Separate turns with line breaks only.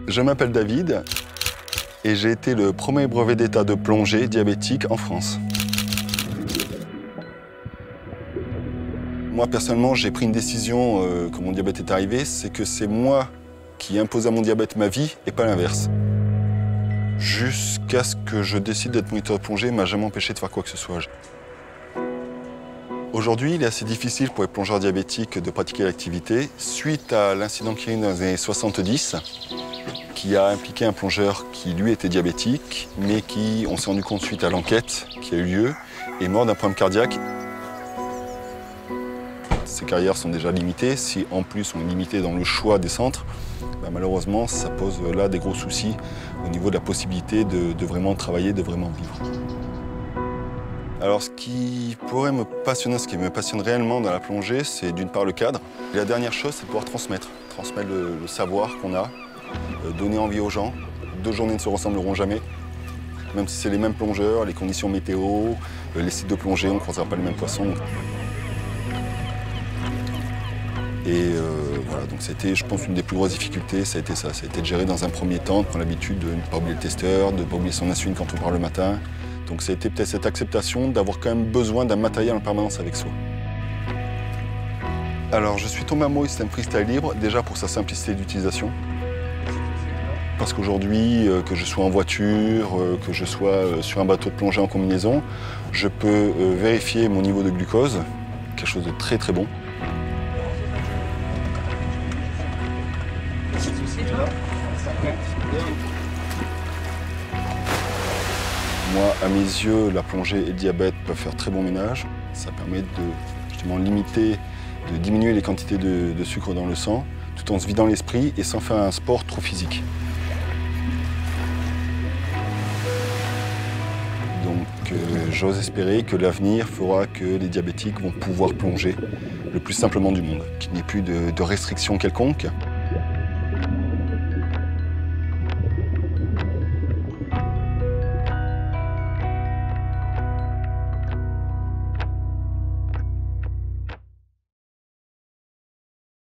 Je m'appelle David et j'ai été le premier brevet d'état de plongée diabétique en France. Moi, personnellement, j'ai pris une décision quand mon diabète est arrivé, c'est que c'est moi qui impose à mon diabète ma vie et pas l'inverse. Jusqu'à ce que je décide d'être moniteur de plongée, m'a jamais empêché de faire quoi que ce soit. Aujourd'hui, il est assez difficile pour les plongeurs diabétiques de pratiquer l'activité suite à l'incident qu'il y a eu dans les années 70, qui a impliqué un plongeur qui, lui, était diabétique, mais qui, on s'est rendu compte suite à l'enquête qui a eu lieu, est mort d'un problème cardiaque. Ces carrières sont déjà limitées. Si, en plus, on est limité dans le choix des centres, malheureusement, ça pose là des gros soucis au niveau de la possibilité de vraiment travailler, de vraiment vivre. Alors, ce qui pourrait me passionner, ce qui me passionne réellement dans la plongée, c'est d'une part le cadre. Et la dernière chose, c'est de pouvoir transmettre le savoir qu'on a, donner envie aux gens. 2 journées ne se ressembleront jamais. Même si c'est les mêmes plongeurs, les conditions météo, les sites de plongée, on ne croisera pas les mêmes poissons. Et voilà, donc c'était, je pense, une des plus grosses difficultés, ça a été ça. Ça a été de gérer dans un premier temps, de prendre l'habitude de ne pas oublier le testeur, de ne pas oublier son insuline quand on part le matin. Donc ça a été peut-être cette acceptation d'avoir quand même besoin d'un matériel en permanence avec soi. Alors je suis tombé amoureux du système freestyle libre, déjà pour sa simplicité d'utilisation. Parce qu'aujourd'hui, que je sois en voiture, que je sois sur un bateau de plongée en combinaison, je peux vérifier mon niveau de glucose, quelque chose de très très bon. Moi, à mes yeux, la plongée et le diabète peuvent faire très bon ménage. Ça permet de justement limiter, de diminuer les quantités de sucre dans le sang, tout en se vidant l'esprit et sans faire un sport trop physique. Donc, j'ose espérer que l'avenir fera que les diabétiques vont pouvoir plonger le plus simplement du monde, qu'il n'y ait plus de restrictions quelconques.